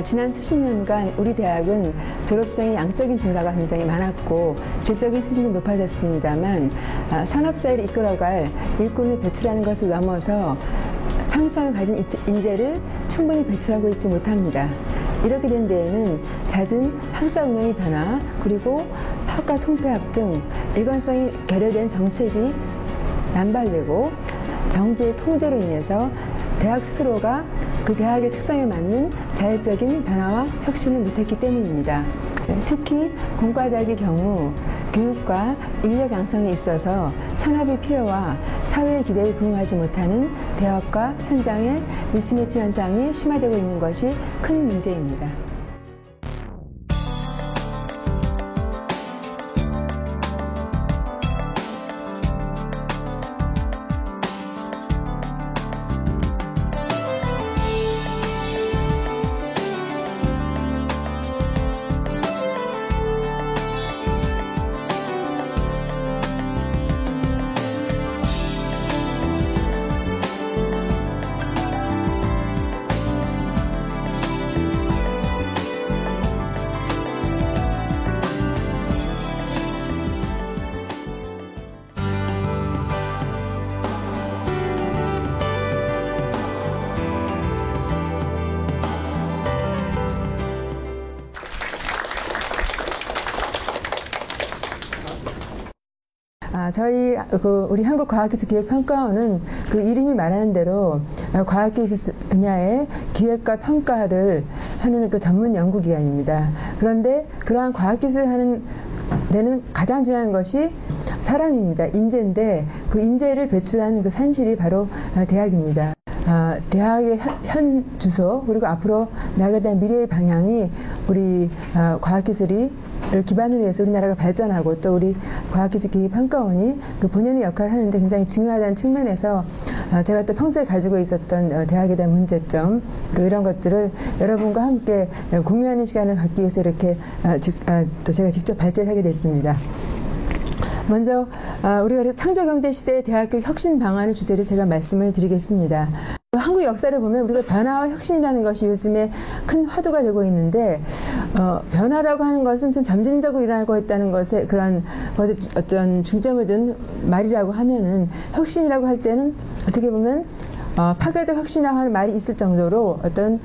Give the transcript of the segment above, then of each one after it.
지난 수십 년간 우리 대학은 졸업생의 양적인 증가가 굉장히 많았고 질적인 수준도 높아졌습니다만 산업사회를 이끌어갈 일꾼을 배출하는 것을 넘어서 창의성을 가진 인재를 충분히 배출하고 있지 못합니다. 이렇게 된 데에는 잦은 학사 운영의 변화, 그리고 학과 통폐합 등 일관성이 결여된 정책이 남발되고 정부의 통제로 인해서 대학 스스로가 그 대학의 특성에 맞는 자율적인 변화와 혁신을 못했기 때문입니다. 특히 공과대학의 경우 교육과 인력 양성에 있어서 산업의 필요와 사회의 기대에 부응하지 못하는 대학과 현장의 미스매치 현상이 심화되고 있는 것이 큰 문제입니다. 저희 우리 한국과학기술기획평가원은 그 이름이 말하는 대로 과학기술 분야의 기획과 평가를 하는 그 전문 연구기관입니다. 그런데 그러한 과학기술을 하는 데는 가장 중요한 것이 사람입니다. 인재인데 그 인재를 배출하는 그 산실이 바로 대학입니다. 대학의 현 주소, 그리고 앞으로 나아가다 미래의 방향이 우리 과학기술이 를 기반으로 해서 우리나라가 발전하고 또 우리 과학기술기획평가원이 그 본연의 역할을 하는데 굉장히 중요하다는 측면에서 제가 또 평소에 가지고 있었던 대학에 대한 문제점, 그리고 이런 것들을 여러분과 함께 공유하는 시간을 갖기 위해서 이렇게 또 제가 직접 발제를 하게 됐습니다. 먼저 우리가 창조경제 시대의 대학교 혁신 방안을 주제로 제가 말씀을 드리겠습니다. 한국 역사를 보면 우리가 변화와 혁신이라는 것이 요즘에 큰 화두가 되고 있는데 변화라고 하는 것은 좀 점진적으로 일어나고 있다는 것에 그런 것에 어떤 중점을 둔 말이라고 하면은 혁신이라고 할 때는 어떻게 보면 파괴적 혁신이라고 하는 말이 있을 정도로 어떤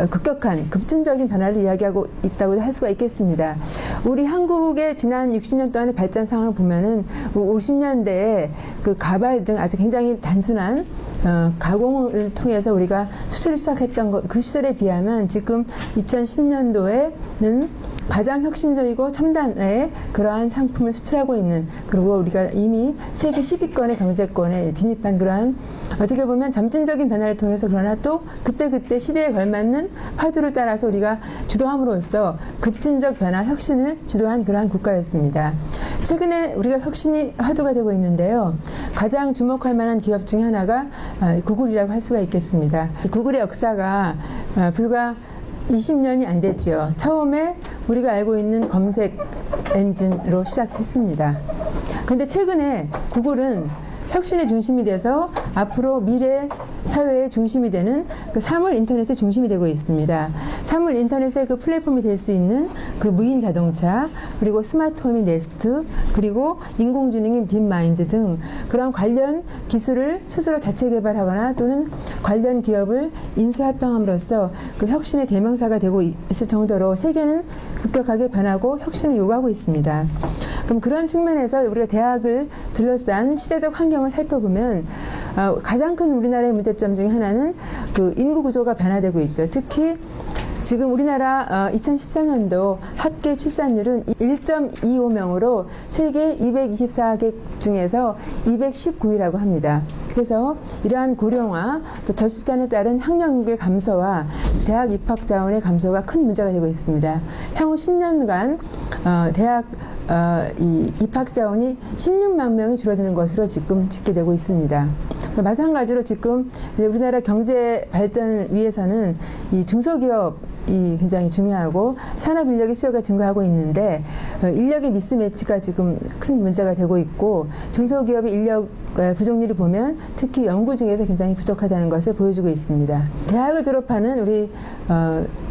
급격한 급진적인 변화를 이야기하고 있다고 할 수가 있겠습니다. 우리 한국의 지난 60년 동안의 발전 상황을 보면은 50년대에 그 가발 등 아주 굉장히 단순한 가공을 통해서 우리가 수출을 시작했던 그 시절에 비하면 지금 2010년도에는 가장 혁신적이고 첨단의 그러한 상품을 수출하고 있는, 그리고 우리가 이미 세계 10위권의 경제권에 진입한 그러한 어떻게 보면 점진적인 변화를 통해서, 그러나 또 그때그때 시대에 걸맞는 화두를 따라서 우리가 주도함으로써 급진적 변화, 혁신을 주도한 그러한 국가였습니다. 최근에 우리가 혁신이 화두가 되고 있는데요. 가장 주목할 만한 기업 중에 하나가 구글이라고 할 수가 있겠습니다. 구글의 역사가 불과 20년이 안 됐죠. 처음에 우리가 알고 있는 검색 엔진으로 시작했습니다. 그런데 최근에 구글은 혁신의 중심이 돼서 앞으로 미래 사회의 중심이 되는 그 사물 인터넷의 중심이 되고 있습니다. 사물 인터넷의 그 플랫폼이 될 수 있는 그 무인 자동차, 그리고 스마트홈인 네스트, 그리고 인공지능인 딥마인드 등 그런 관련 기술을 스스로 자체 개발하거나 또는 관련 기업을 인수합병함으로써 그 혁신의 대명사가 되고 있을 정도로 세계는 급격하게 변하고 혁신을 요구하고 있습니다. 그럼 그런 측면에서 우리가 대학을 둘러싼 시대적 환경을 살펴보면 가장 큰 우리나라의 문제점 중에 하나는 그 인구 구조가 변화되고 있죠. 특히 지금 우리나라 2014년도 합계 출산율은 1.25명으로 세계 224개 중에서 219위라고 합니다. 그래서 이러한 고령화, 또 저출산에 따른 학령인구의 감소와 대학 입학 자원의 감소가 큰 문제가 되고 있습니다. 향후 10년간 대학 이 입학 자원이 16만 명이 줄어드는 것으로 지금 집계되고 있습니다. 마찬가지로 지금 우리나라 경제 발전을 위해서는 이 중소기업이 굉장히 중요하고 산업 인력의 수요가 증가하고 있는데 인력의 미스매치가 지금 큰 문제가 되고 있고, 중소기업의 인력 부족률을 보면 특히 연구 중에서 굉장히 부족하다는 것을 보여주고 있습니다. 대학을 졸업하는 우리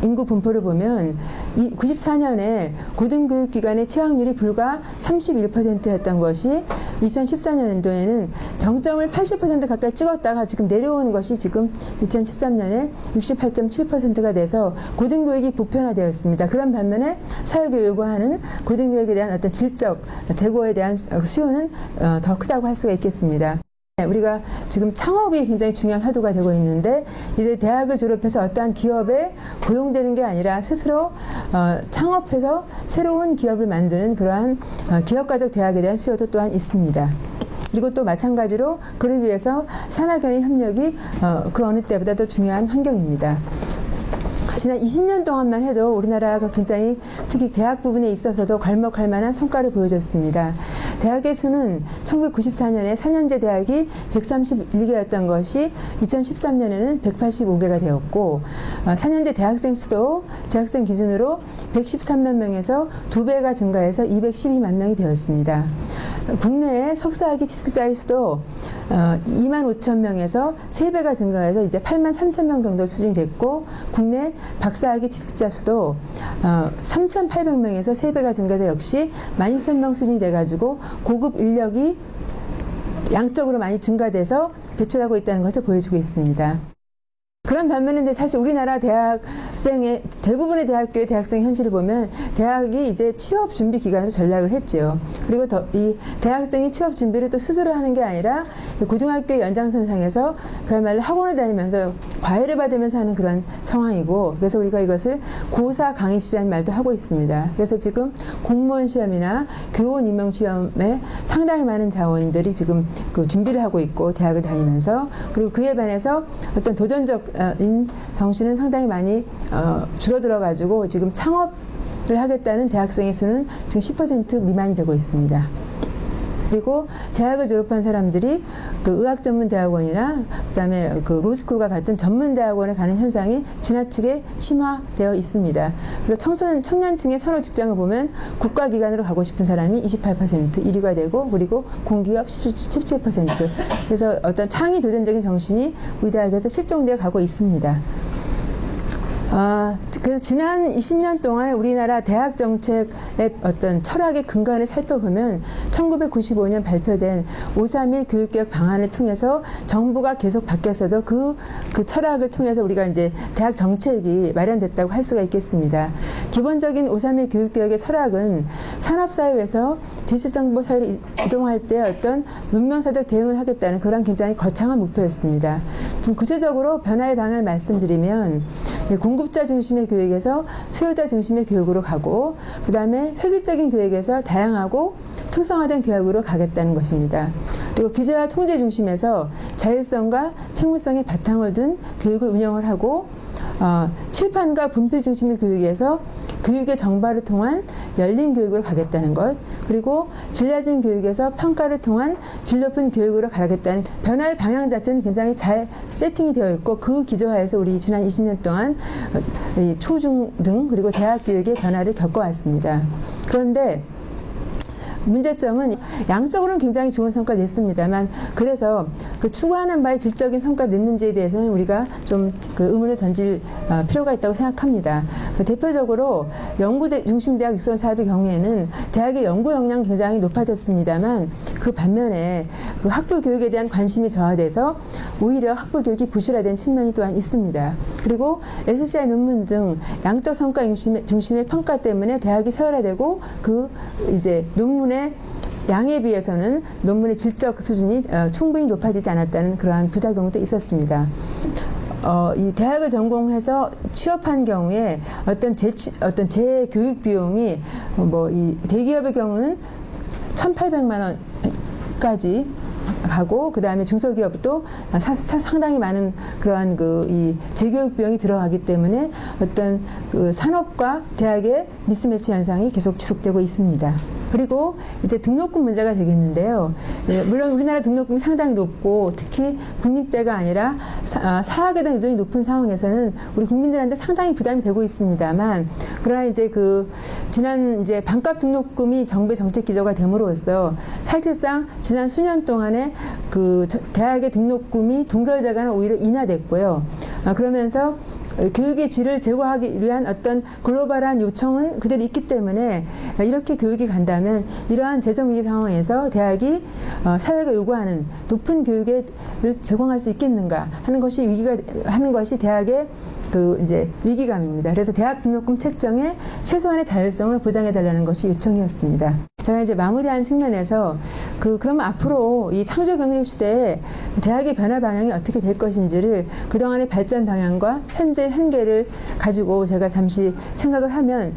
인구 분포를 보면 94년에 고등교육기관의 취학률이 불과 31%였던 것이 2014년도에는 정점을 80% 가까이 찍었다가 지금 내려오는 것이 지금 2013년에 68.7%가 돼서 고등교육이 보편화되었습니다. 그런 반면에 사회가 요구하는 고등교육에 대한 어떤 질적 제고에 대한 수요는 더 크다고 할 수가 있겠습니다. 우리가 지금 창업이 굉장히 중요한 화두가 되고 있는데 이제 대학을 졸업해서 어떠한 기업에 고용되는 게 아니라 스스로 창업해서 새로운 기업을 만드는 그러한 기업가족 대학에 대한 수요도 또한 있습니다. 그리고 또 마찬가지로 그를 위해서 산학연의 협력이 그 어느 때보다 더 중요한 환경입니다. 지난 20년 동안만 해도 우리나라가 굉장히 특히 대학 부분에 있어서도 괄목할 만한 성과를 보여줬습니다. 대학의 수는 1994년에 4년제 대학이 131개였던 것이 2013년에는 185개가 되었고 4년제 대학생 수도 재학생 기준으로 113만 명에서 2배가 증가해서 212만 명이 되었습니다. 국내의 석사학위 취득자의 수도 2만 5천 명에서 3배가 증가해서 이제 8만 3천 명 정도 수준이 됐고 국내 박사학위 취득자 수도 3,800명에서 3배가 증가해서 역시 12,000명 수준이 돼가지고 고급 인력이 양적으로 많이 증가돼서 배출하고 있다는 것을 보여주고 있습니다. 그런 반면에 사실 우리나라 대학생의 대부분의 대학교의 대학생 현실을 보면 대학이 이제 취업 준비 기간으로 전락을 했죠. 그리고 이 대학생이 취업 준비를 또 스스로 하는 게 아니라 고등학교 연장선상에서 그야말로 학원을 다니면서 과외를 받으면서 하는 그런 상황이고 그래서 우리가 이것을 고사 강의시라는 말도 하고 있습니다. 그래서 지금 공무원 시험이나 교원 임용 시험에 상당히 많은 자원들이 지금 그 준비를 하고 있고 대학을 다니면서 그리고 그에 반해서 어떤 도전적 인 정신은 상당히 많이 줄어들어 가지고 지금 창업을 하겠다는 대학생의 수는 지금 10% 미만이 되고 있습니다. 그리고 대학을 졸업한 사람들이 그 의학 전문 대학원이나 그다음에 그 로스쿨과 같은 전문 대학원에 가는 현상이 지나치게 심화되어 있습니다. 그래서 청년층의 선호 직장을 보면 국가기관으로 가고 싶은 사람이 28% 1위가 되고 그리고 공기업 17%. 그래서 어떤 창의 도전적인 정신이 우리 대학에서 실종되어 가고 있습니다. 그래서 지난 20년 동안 우리나라 대학 정책의 어떤 철학의 근간을 살펴보면 1995년 발표된 531 교육개혁 방안을 통해서 정부가 계속 바뀌었어도 그 철학을 통해서 우리가 이제 대학 정책이 마련됐다고 할 수가 있겠습니다. 기본적인 531 교육개혁의 철학은 산업사회에서 디지털정보 사회로 이동할 때 어떤 문명사적 대응을 하겠다는 그런 굉장히 거창한 목표였습니다. 좀 구체적으로 변화의 방향을 말씀드리면 공급자 중심의 교육에서 수요자 중심의 교육으로 가고 그 다음에 획일적인 교육에서 다양하고 특성화된 교육으로 가겠다는 것입니다. 그리고 규제와 통제 중심에서 자율성과 책무성의 바탕을 둔 교육을 운영을 하고 칠판과 분필 중심의 교육에서 교육의 정발을 통한 열린 교육으로 가겠다는 것 그리고 질려진 교육에서 평가를 통한 질 높은 교육으로 가겠다는 변화의 방향 자체는 굉장히 잘 세팅이 되어 있고 그 기조하에서 우리 지난 20년 동안 초중등 그리고 대학 교육의 변화를 겪어왔습니다. 그런데 문제점은 양적으로는 굉장히 좋은 성과 냈습니다만 그래서 그 추구하는 바의 질적인 성과 냈는지에 대해서는 우리가 좀 그 의문을 던질 필요가 있다고 생각합니다. 대표적으로 연구대 중심 대학 육성 사업의 경우에는 대학의 연구 역량이 굉장히 높아졌습니다만 그 반면에 그 학부 교육에 대한 관심이 저하돼서 오히려 학부 교육이 부실화된 측면이 또한 있습니다. 그리고 SCI 논문 등 양적 성과 중심의 평가 때문에 대학이 서열화되고 그 이제 논문의 양에 비해서는 논문의 질적 수준이 충분히 높아지지 않았다는 그러한 부작용도 있었습니다. 이 대학을 전공해서 취업한 경우에 어떤 재교육 비용이 이 대기업의 경우는 1,800만 원까지 가고 그 다음에 중소기업도 상당히 많은 그러한 이 재교육 비용이 들어가기 때문에 어떤 그 산업과 대학의 미스매치 현상이 계속 지속되고 있습니다. 그리고 이제 등록금 문제가 되겠는데요. 물론 우리나라 등록금이 상당히 높고 특히 국립대가 아니라 사학에 대한 의존이 높은 상황에서는 우리 국민들한테 상당히 부담이 되고 있습니다만, 그러나 이제 지난 이제 반값 등록금이 정부의 정책 기조가 됨으로써 사실상 지난 수년 동안에 대학의 등록금이 동결되거나 오히려 인하됐고요. 그러면서 교육의 질을 제고하기 위한 어떤 글로벌한 요청은 그대로 있기 때문에 이렇게 교육이 간다면 이러한 재정 위기 상황에서 대학이 사회가 요구하는 높은 교육을 제공할 수 있겠는가 하는 것이 대학의 이제 위기감입니다. 그래서 대학 등록금 책정에 최소한의 자율성을 보장해 달라는 것이 요청이었습니다. 제가 이제 마무리하는 측면에서 그러면 앞으로 이 창조 경제 시대에 대학의 변화 방향이 어떻게 될 것인지를 그동안의 발전 방향과 현재 한계를 가지고 제가 잠시 생각을 하면,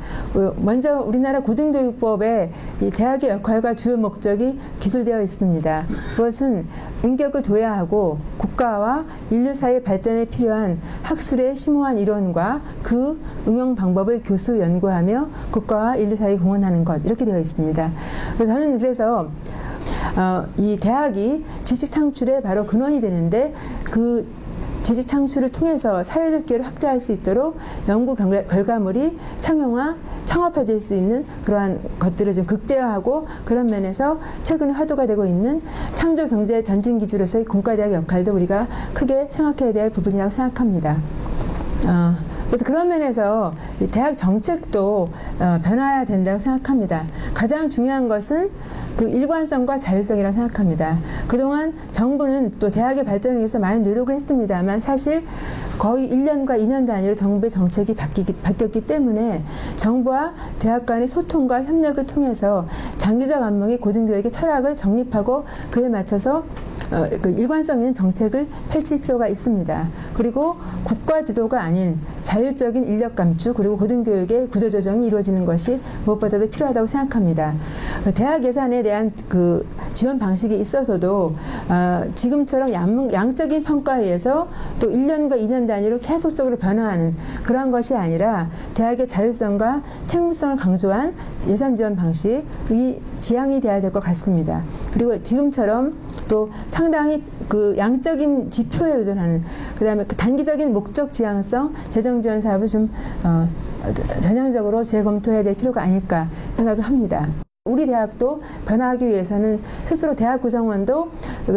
먼저 우리나라 고등교육법에 이 대학의 역할과 주요 목적이 기술되어 있습니다. 그것은 인격을 도야하고 국가와 인류 사회 발전에 필요한 학술의 심오한 이론과 그 응용 방법을 교수 연구하며 국가와 인류 사회에 공헌하는 것, 이렇게 되어 있습니다. 그래서 저는 이 대학이 지식 창출의 바로 근원이 되는데, 그 지식 창출을 통해서 사회적 기회를 확대할 수 있도록 연구 결과물이 상용화, 창업화될 수 있는 그러한 것들을 좀 극대화하고, 그런 면에서 최근에 화두가 되고 있는 창조 경제 전진 기지로서의 공과대학의 역할도 우리가 크게 생각해야 될 부분이라고 생각합니다. 그래서 그런 면에서 대학 정책도 변화해야 된다고 생각합니다. 가장 중요한 것은 일관성과 자율성이라고 생각합니다. 그동안 정부는 또 대학의 발전을 위해서 많은 노력을 했습니다만, 사실 거의 1년과 2년 단위로 정부의 정책이 바뀌었기 때문에 정부와 대학 간의 소통과 협력을 통해서 장기적 안목의 고등교육의 철학을 정립하고 그에 맞춰서 일관성 있는 정책을 펼칠 필요가 있습니다. 그리고 국가 지도가 아닌 자율적인 인력 감축, 그리고 고등교육의 구조조정이 이루어지는 것이 무엇보다도 필요하다고 생각합니다. 대학 예산에 대한 지원 방식이 있어서도 지금처럼 양적인 평가에 의해서 또 1년과 2년 단위로 계속적으로 변화하는 그러한 것이 아니라 대학의 자율성과 책무성을 강조한 예산 지원 방식이 지향이 돼야 될 것 같습니다. 그리고 지금처럼 또 상당히 양적인 지표에 의존하는, 그다음에 단기적인 목적 지향성 재정 지원 사업을 좀 전향적으로 재검토해야 될 필요가 아닐까 생각을 합니다. 우리 대학도 변화하기 위해서는 스스로 대학 구성원도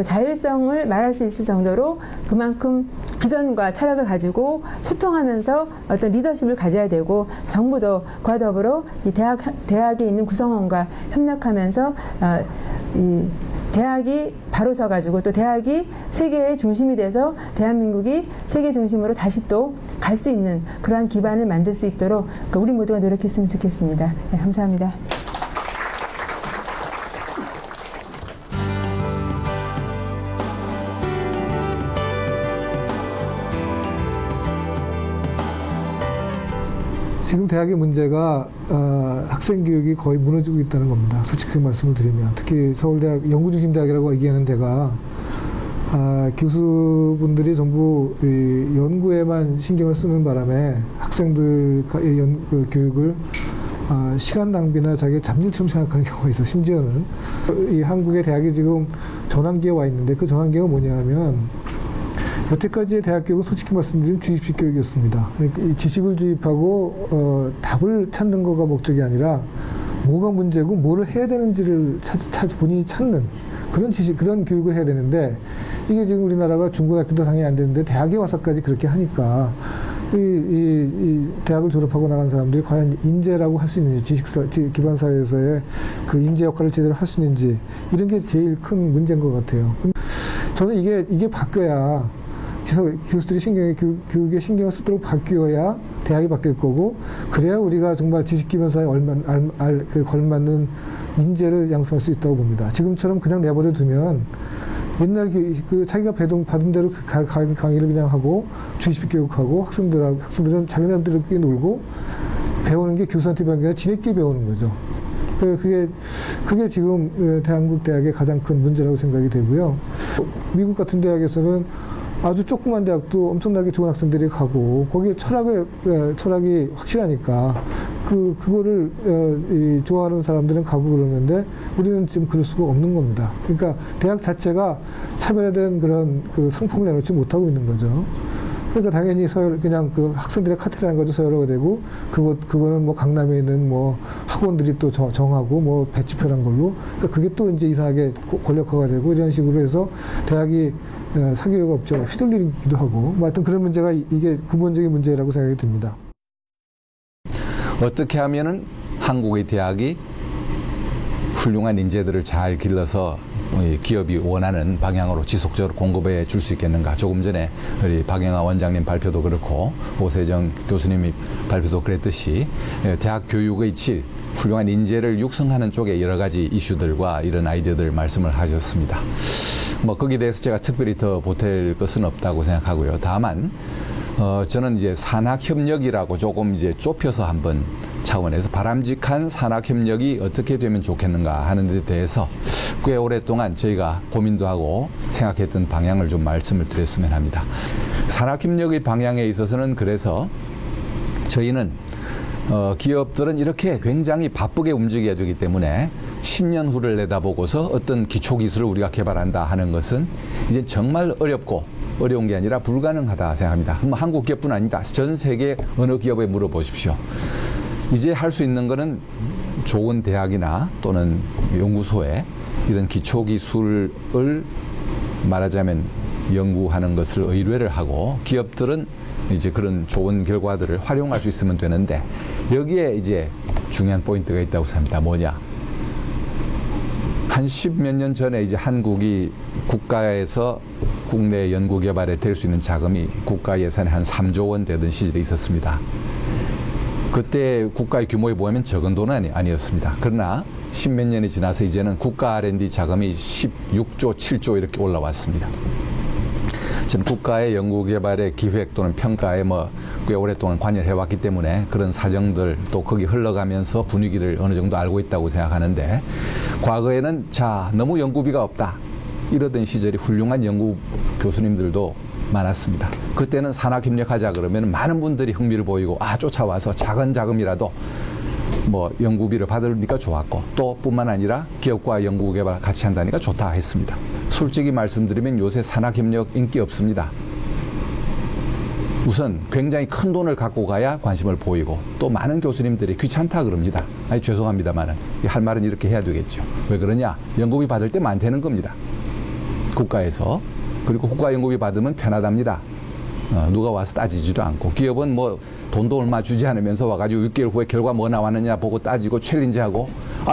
자율성을 말할 수 있을 정도로 그만큼 비전과 철학을 가지고 소통하면서 어떤 리더십을 가져야 되고, 정부도 그와 더불어 이 대학에 있는 구성원과 협력하면서 이 대학이 바로 서가지고 또 대학이 세계의 중심이 돼서 대한민국이 세계 중심으로 다시 또 갈 수 있는 그러한 기반을 만들 수 있도록 우리 모두가 노력했으면 좋겠습니다. 네, 감사합니다. 지금 대학의 문제가 학생 교육이 거의 무너지고 있다는 겁니다. 솔직히 말씀을 드리면. 특히 서울대학 연구중심대학이라고 얘기하는 데가 교수분들이 전부 연구에만 신경을 쓰는 바람에 학생들의 교육을 시간 낭비나 자기의 잡일처럼 생각하는 경우가 있어. 심지어는 이 한국의 대학이 지금 전환기에 와 있는데, 그 전환기가 뭐냐면 여태까지의 대학 교육은 솔직히 말씀드리면 주입식 교육이었습니다. 이 지식을 주입하고 답을 찾는 거가 목적이 아니라 뭐가 문제고 뭐를 해야 되는지를 본인이 찾는 그런 교육을 해야 되는데, 이게 지금 우리나라가 중고등학교도 당연히 안 되는데 대학에 와서까지 그렇게 하니까 이 대학을 졸업하고 나간 사람들이 과연 인재라고 할 수 있는지, 기반 사회에서의 그 인재 역할을 제대로 할 수 있는지, 이런 게 제일 큰 문제인 것 같아요. 저는 이게 바뀌어야, 교수들이 교육에 신경을 쓰도록 바뀌어야 대학이 바뀔 거고, 그래야 우리가 정말 지식기반사에 걸맞는 인재를 양성할 수 있다고 봅니다. 지금처럼 그냥 내버려 두면 맨날 자기가 받은 대로 강의를 그냥 하고 주입식 교육하고 학생들은 자기네들끼리 놀고, 배우는 게 교수한테 배우는 게 아니라 지네끼리 배우는 거죠. 그게 지금 한국 대학의 가장 큰 문제라고 생각이 되고요. 미국 같은 대학에서는 아주 조그만 대학도 엄청나게 좋은 학생들이 가고, 거기에 철학이 확실하니까 그거를 좋아하는 사람들은 가고 그러는데 우리는 지금 그럴 수가 없는 겁니다. 그러니까 대학 자체가 차별화된 그런 그 상품을 내놓지 못하고 있는 거죠. 그러니까 당연히 그냥 그 학생들의 카테라는 거죠. 서열화가 되고 그거는 뭐 강남에 있는 뭐 학원들이 또 정하고 뭐 배치표란 걸로 그러니까 그게 또 이제 이상하게 권력화가 되고 이런 식으로 해서 대학이 사교육가 없죠. 휘둘리기도 하고 뭐 하여튼 그런 문제가 이게 근본적인 문제라고 생각이 듭니다. 어떻게 하면은 한국의 대학이 훌륭한 인재들을 잘 길러서 기업이 원하는 방향으로 지속적으로 공급해 줄 수 있겠는가. 조금 전에 우리 박영하 원장님 발표도 그렇고 오세정 교수님이 발표도 그랬듯이 대학 교육의 질, 훌륭한 인재를 육성하는 쪽에 여러 가지 이슈들과 이런 아이디어들 말씀을 하셨습니다. 뭐 거기에 대해서 제가 특별히 더 보탤 것은 없다고 생각하고요. 다만 저는 이제 산학협력이라고 조금 이제 좁혀서 한번 차원에서 바람직한 산학협력이 어떻게 되면 좋겠는가 하는 데 대해서 꽤 오랫동안 저희가 고민도 하고 생각했던 방향을 좀 말씀을 드렸으면 합니다. 산학협력의 방향에 있어서는 그래서 저희는 기업들은 이렇게 굉장히 바쁘게 움직여야 되기 때문에 10년 후를 내다보고서 어떤 기초기술을 우리가 개발한다 하는 것은 이제 정말 어려운 게 아니라 불가능하다 생각합니다. 한국 기업뿐 아니다. 전 세계 어느 기업에 물어보십시오. 이제 할 수 있는 거는 좋은 대학이나 또는 연구소에 이런 기초기술을 말하자면 연구하는 것을 의뢰를 하고 기업들은 이제 그런 좋은 결과들을 활용할 수 있으면 되는데 여기에 이제 중요한 포인트가 있다고 생각합니다. 뭐냐? 한 10몇 년 전에 이제 한국이 국가에서 국내 연구개발에 될 수 있는 자금이 국가 예산에 한 3조 원 되던 시절이 있었습니다. 그때 국가의 규모에 보면 적은 돈은 아니었습니다. 그러나 10몇 년이 지나서 이제는 국가 R&D 자금이 16조, 7조 이렇게 올라왔습니다. 저는 국가의 연구개발의 기획 또는 평가에 꽤 오랫동안 관여를 해왔기 때문에 그런 사정들 또 거기 흘러가면서 분위기를 어느 정도 알고 있다고 생각하는데 과거에는 너무 연구비가 없다 이러던 시절이 훌륭한 연구 교수님들도 많았습니다. 그때는 산학협력하자 그러면 많은 분들이 흥미를 보이고 쫓아와서 작은 자금이라도 연구비를 받으니까 좋았고 또 뿐만 아니라 기업과 연구개발 같이 한다니까 좋다 했습니다. 솔직히 말씀드리면 요새 산학협력 인기 없습니다. 우선 굉장히 큰 돈을 갖고 가야 관심을 보이고 또 많은 교수님들이 귀찮다 그럽니다. 죄송합니다만 할 말은 이렇게 해야 되겠죠. 왜 그러냐? 연구비 받을 때 많다는 겁니다. 국가에서. 그리고 국가 연구비 받으면 편하답니다. 누가 와서 따지지도 않고 기업은 돈도 얼마 주지 않으면서 와가지고 6개월 후에 결과 뭐 나왔느냐 보고 따지고 챌린지하고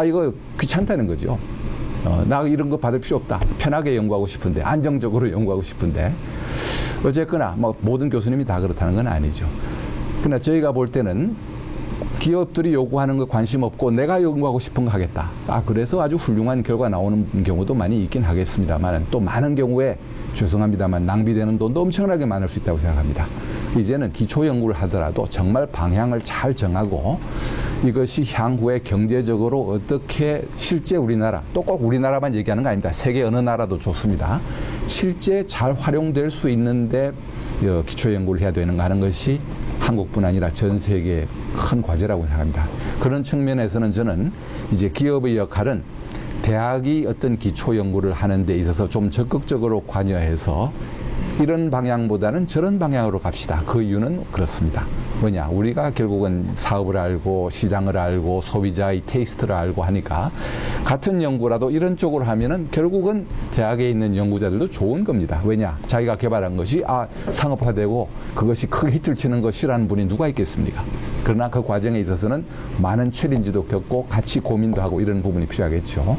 이거 귀찮다는 거죠. 나 이런 거 받을 필요 없다. 편하게 연구하고 싶은데 안정적으로 연구하고 싶은데 어쨌거나 모든 교수님이 다 그렇다는 건 아니죠. 그러나 저희가 볼 때는 기업들이 요구하는 거 관심 없고 내가 연구하고 싶은 거 하겠다. 그래서 아주 훌륭한 결과 나오는 경우도 많이 있긴 하겠습니다만 또 많은 경우에 죄송합니다만 낭비되는 돈도 엄청나게 많을 수 있다고 생각합니다. 이제는 기초 연구를 하더라도 정말 방향을 잘 정하고 이것이 향후에 경제적으로 어떻게 실제 우리나라 또 꼭 우리나라만 얘기하는 거 아닙니다. 세계 어느 나라도 좋습니다. 실제 잘 활용될 수 있는데 기초 연구를 해야 되는가 하는 것이 한국뿐 아니라 전 세계의 큰 과제라고 생각합니다. 그런 측면에서는 저는 이제 기업의 역할은 대학이 어떤 기초 연구를 하는 데 있어서 좀 적극적으로 관여해서 이런 방향보다는 저런 방향으로 갑시다. 그 이유는 그렇습니다. 뭐냐? 우리가 결국은 사업을 알고 시장을 알고 소비자의 테이스트를 알고 하니까 같은 연구라도 이런 쪽으로 하면은 결국은 대학에 있는 연구자들도 좋은 겁니다. 왜냐? 자기가 개발한 것이 상업화되고 그것이 크게 히트를 치는 것이라는 분이 누가 있겠습니까? 그러나 그 과정에 있어서는 많은 챌린지도 겪고 같이 고민도 하고 이런 부분이 필요하겠죠.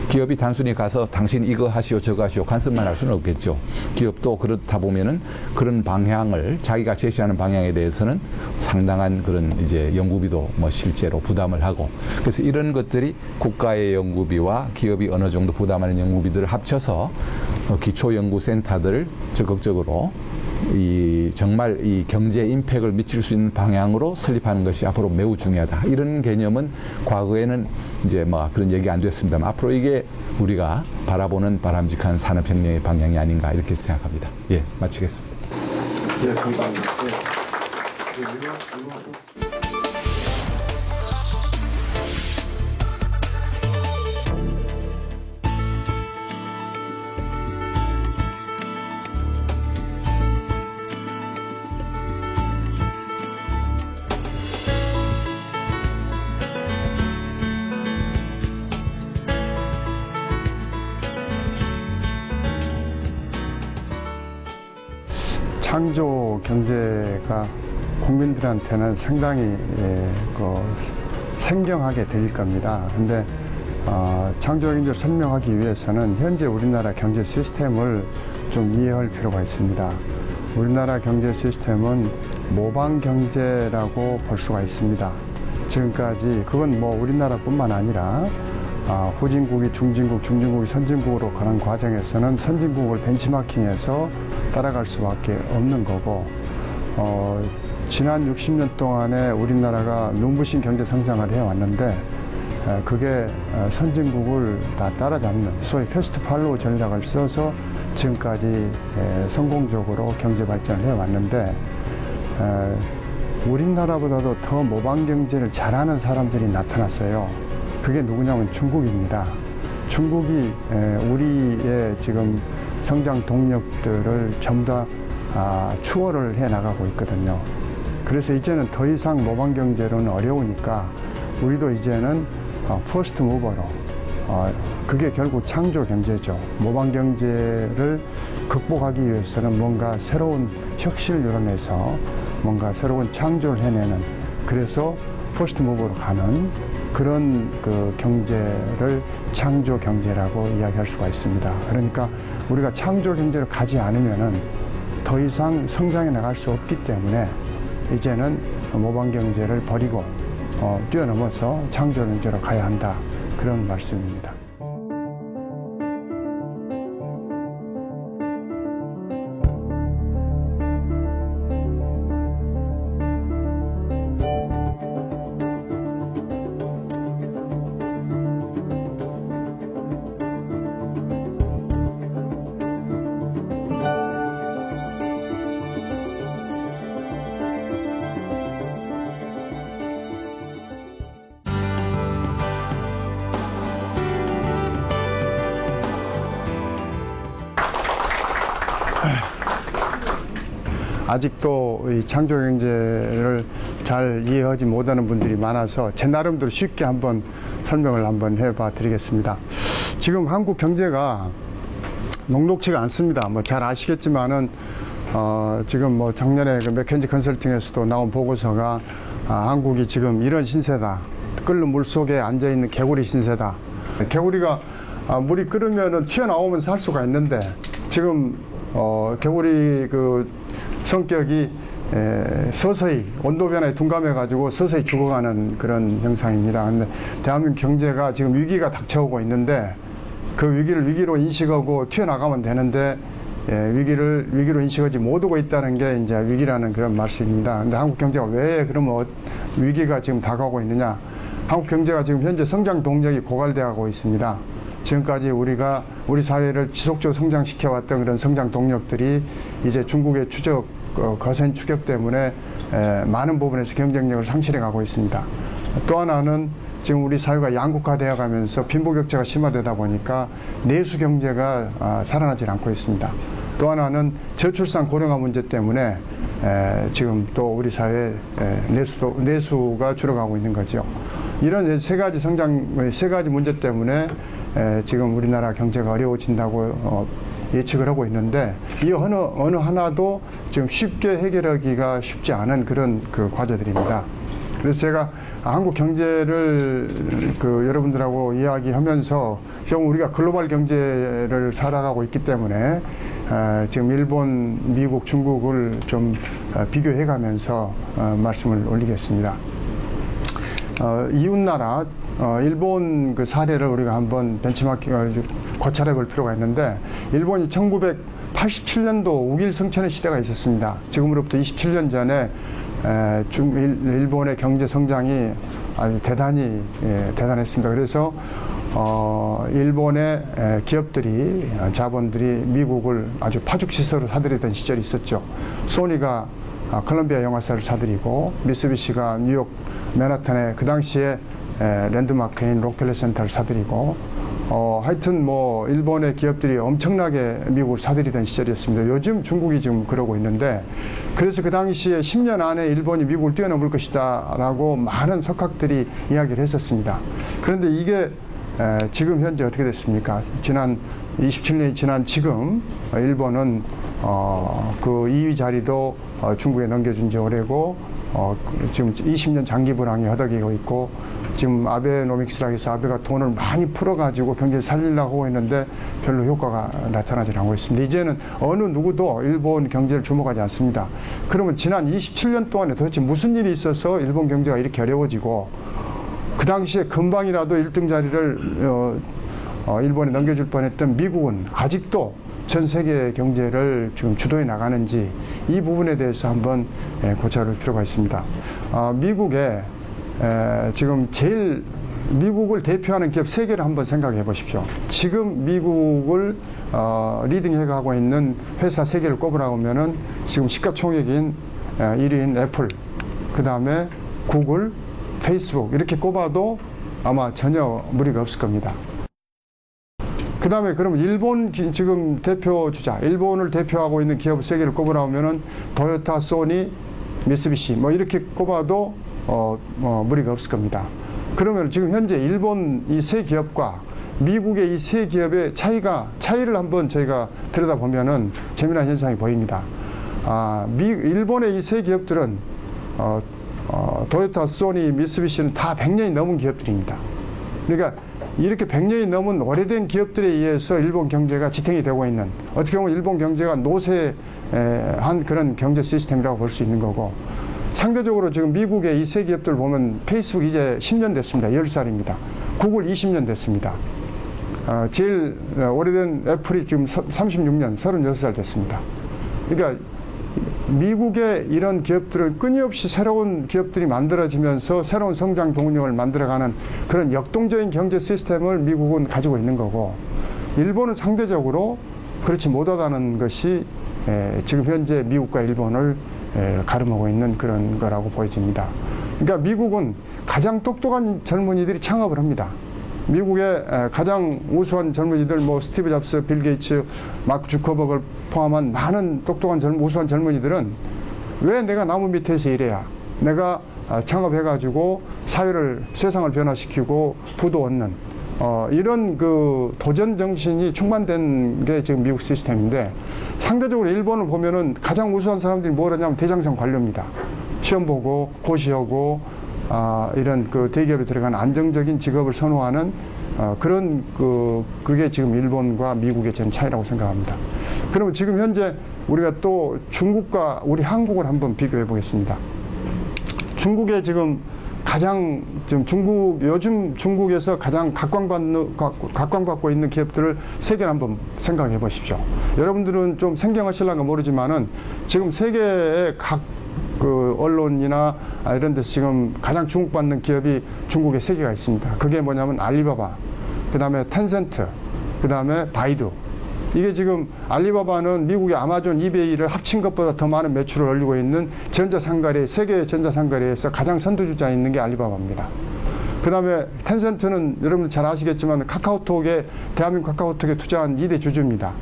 기업이 단순히 가서 당신 이거 하시오 저거 하시오 간섭만 할 수는 없겠죠. 기업도 그렇다 보면은 그런 방향을 자기가 제시하는 방향에 대해서는 상당한 그런 이제 연구비도 실제로 부담을 하고 그래서 이런 것들이 국가의 연구비와 기업이 어느 정도 부담하는 연구비들을 합쳐서 기초연구센터들을 적극적으로 정말 이 경제에 임팩을 미칠 수 있는 방향으로 설립하는 것이 앞으로 매우 중요하다. 이런 개념은 과거에는 이제 그런 얘기 안 됐습니다만 앞으로 이게 우리가 바라보는 바람직한 산업혁명의 방향이 아닌가 이렇게 생각합니다. 마치겠습니다. 감사합니다. 창조 경제가 국민들한테는 상당히 생경하게 들릴 겁니다. 근데 창조 경제를 설명하기 위해서는 현재 우리나라 경제 시스템을 좀 이해할 필요가 있습니다. 우리나라 경제 시스템은 모방 경제라고 볼 수가 있습니다. 지금까지 그건 뭐 우리나라뿐만 아니라 후진국이 중진국, 중진국이 선진국으로 가는 과정에서는 선진국을 벤치마킹해서 따라갈 수밖에 없는 거고, 지난 60년 동안에 우리나라가 눈부신 경제 성장을 해왔는데 그게 선진국을 다 따라잡는 소위 패스트 팔로우 전략을 써서 지금까지 성공적으로 경제 발전을 해왔는데, 우리나라보다도 더 모방 경제를 잘하는 사람들이 나타났어요. 그게 누구냐면 중국입니다. 중국이 우리의 지금 성장 동력들을 전부 다 추월을 해 나가고 있거든요. 그래서 이제는 더 이상 모방 경제로는 어려우니까 우리도 이제는 퍼스트 무버로, 그게 결국 창조 경제죠. 모방 경제를 극복하기 위해서는 뭔가 새로운 혁신을 이뤄내서 뭔가 새로운 창조를 해내는, 그래서 퍼스트 무버로 가는 그런 그 경제를 창조 경제라고 이야기할 수가 있습니다. 그러니까 우리가 창조 경제를 가지 않으면은 더 이상 성장해 나갈 수 없기 때문에 이제는 모방 경제를 버리고 뛰어넘어서 창조 경제로 가야 한다, 그런 말씀입니다. 아직도 이 창조 경제를 잘 이해하지 못하는 분들이 많아서 제 나름대로 쉽게 한번 설명을 한번 해봐 드리겠습니다. 지금 한국 경제가 녹록치가 않습니다. 뭐 잘 아시겠지만은 지금 뭐 작년에 그 맥켄지 컨설팅에서도 나온 보고서가 한국이 지금 이런 신세다. 끓는 물 속에 앉아 있는 개구리 신세다. 개구리가 물이 끓으면은 튀어나오면서 할 수가 있는데 지금 개구리 그 성격이 서서히 온도 변화에 둔감해 가지고 서서히 죽어가는 그런 형상입니다. 근데 대한민국 경제가 지금 위기가 닥쳐오고 있는데 그 위기를 위기로 인식하고 튀어나가면 되는데 위기로 인식하지 못하고 있다는 게 이제 위기라는 그런 말씀입니다. 근데 한국 경제가 왜 그러면 위기가 지금 다가오고 있느냐? 한국 경제가 지금 현재 성장 동력이 고갈되어 가고 있습니다. 지금까지 우리가 우리 사회를 지속적으로 성장시켜왔던 그런 성장 동력들이 이제 중국의 거센 추격 때문에 많은 부분에서 경쟁력을 상실해 가고 있습니다. 또 하나는 지금 우리 사회가 양극화되어 가면서 빈부격차가 심화되다 보니까 내수 경제가 살아나지 않고 있습니다. 또 하나는 저출산 고령화 문제 때문에 지금 또 우리 사회 내수가 줄어가고 있는 거죠. 이런 세 가지 문제 때문에 지금 우리나라 경제가 어려워진다고 예측을 하고 있는데 이 어느 하나도 지금 쉽게 해결하기가 쉽지 않은 그런 그 과제들입니다. 그래서 제가 한국 경제를 여러분들하고 이야기하면서 좀 우리가 글로벌 경제를 살아가고 있기 때문에 지금 일본, 미국, 중국을 좀 비교해가면서 말씀을 올리겠습니다. 이웃나라 일본 그 사례를 우리가 한번 벤치마킹 고찰해 볼 필요가 있는데, 일본이 1987년도 우길 성천의 시대가 있었습니다. 지금으로부터 27년 전에 일본의 경제 성장이 아주 대단했습니다. 그래서 일본의 기업들이, 자본들이 미국을 아주 파죽지세로 사들이던 시절이 있었죠. 소니가 콜롬비아 영화사를 사들이고, 미쓰비시가 뉴욕 맨하탄에 그 당시에 랜드마크인 록펠러 센터를 사들이고, 하여튼 뭐 일본의 기업들이 엄청나게 미국을 사들이던 시절이었습니다. 요즘 중국이 지금 그러고 있는데, 그래서 그 당시에 10년 안에 일본이 미국을 뛰어넘을 것이다 라고 많은 석학들이 이야기를 했었습니다. 그런데 이게 지금 현재 어떻게 됐습니까? 지난 27년이 지난 지금 일본은 그 2위 자리도 중국에 넘겨준 지 오래고 지금 20년 장기 불황이 허덕이고 있고 지금 아베노믹스라고 해서 아베가 돈을 많이 풀어가지고 경제를 살리려고 하고 있는데 별로 효과가 나타나지 않고 있습니다. 이제는 어느 누구도 일본 경제를 주목하지 않습니다. 그러면 지난 27년 동안에 도대체 무슨 일이 있어서 일본 경제가 이렇게 어려워지고 그 당시에 금방이라도 1등 자리를 일본에 넘겨줄 뻔했던 미국은 아직도 전 세계 경제를 지금 주도해 나가는지 이 부분에 대해서 한번 고찰할 필요가 있습니다. 미국에 지금 제일 미국을 대표하는 기업 3개를 한번 생각해 보십시오. 지금 미국을 리딩해가고 있는 회사 3개를 꼽으라고 하면은 지금 시가총액인 1위인 애플, 그 다음에 구글, 페이스북 이렇게 꼽아도 아마 전혀 무리가 없을 겁니다. 그 다음에 그럼 일본 지금 대표 주자, 일본을 대표하고 있는 기업 3개를 꼽으라고 하면은 토요타, 소니, 미쓰비시 뭐 이렇게 꼽아도 무리가 없을 겁니다. 그러면 지금 현재 일본 이 3기업과 미국의 이 3기업의 차이를 한번 저희가 들여다보면은 재미난 현상이 보입니다. 일본의 이 3기업들은 토요타, 소니, 미쓰비시는 다 100년이 넘은 기업들입니다. 그러니까 이렇게 100년이 넘은 오래된 기업들에 의해서 일본 경제가 지탱이 되고 있는, 어떻게 보면 일본 경제가 노쇠한 그런 경제 시스템이라고 볼 수 있는 거고, 상대적으로 지금 미국의 이 3기업들 보면 페이스북 이제 10년 됐습니다. 10살입니다. 구글 20년 됐습니다. 제일 오래된 애플이 지금 36년, 36살 됐습니다. 그러니까 미국의 이런 기업들을 끊임없이 새로운 기업들이 만들어지면서 새로운 성장 동력을 만들어가는 그런 역동적인 경제 시스템을 미국은 가지고 있는 거고, 일본은 상대적으로 그렇지 못하다는 것이 지금 현재 미국과 일본을 가름하고 있는 그런 거라고 보여집니다. 그러니까 미국은 가장 똑똑한 젊은이들이 창업을 합니다. 미국의 가장 우수한 젊은이들, 뭐 스티브 잡스, 빌 게이츠, 마크 주커버그를 포함한 많은 똑똑한 우수한 젊은이들은 왜 내가 나무 밑에서 일해야, 내가 창업해가지고 세상을 변화시키고 부도 얻는 이런 그 도전 정신이 충만된 게 지금 미국 시스템인데, 상대적으로 일본을 보면은 가장 우수한 사람들이 뭐라냐면 대장성 관료입니다. 시험 보고 고시하고 이런 그 대기업에 들어가는 안정적인 직업을 선호하는 그런 그게 지금 일본과 미국의 전 차이라고 생각합니다. 그러면 지금 현재 우리가 또 중국과 우리 한국을 한번 비교해 보겠습니다. 중국에 지금 요즘 중국에서 가장 각광받고 있는 기업들을 3개를 한번 생각해 보십시오. 여러분들은 좀 생경하실란가 모르지만은 지금 세계의 각 그 언론이나 이런 데서 지금 가장 주목받는 기업이 중국에 3개가 있습니다. 그게 뭐냐면 알리바바, 그 다음에 텐센트, 그 다음에 바이두. 이게 지금 알리바바는 미국의 아마존, 이베이를 합친 것보다 더 많은 매출을 올리고 있는 세계 전자상거래에서 가장 선두주자에 있는 게 알리바바입니다. 그 다음에 텐센트는 여러분들 잘 아시겠지만 대한민국 카카오톡에 투자한 2대 주주입니다.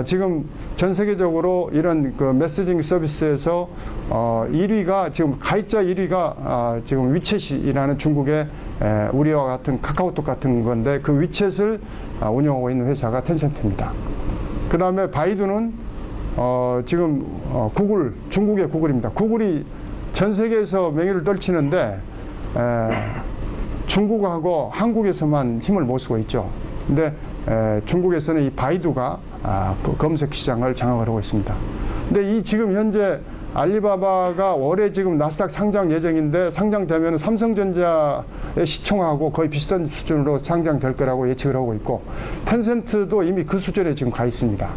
지금 전 세계적으로 이런 그 메시징 서비스에서 1위가 지금 가입자 1위가 지금 위챗이라는 중국의 우리와 같은 카카오톡 같은 건데, 그 위챗을 운영하고 있는 회사가 텐센트입니다. 그 다음에 바이두는 지금 중국의 구글입니다. 구글이 전 세계에서 명예를 떨치는데 중국하고 한국에서만 힘을 못 쓰고 있죠. 근데 중국에서는 이 바이두가 그 검색 시장을 장악을 하고 있습니다. 근데 지금 현재 알리바바가 올해 지금 나스닥 상장 예정인데, 상장되면 삼성전자의 시총하고 거의 비슷한 수준으로 상장될 거라고 예측을 하고 있고, 텐센트도 이미 그 수준에 지금 가 있습니다.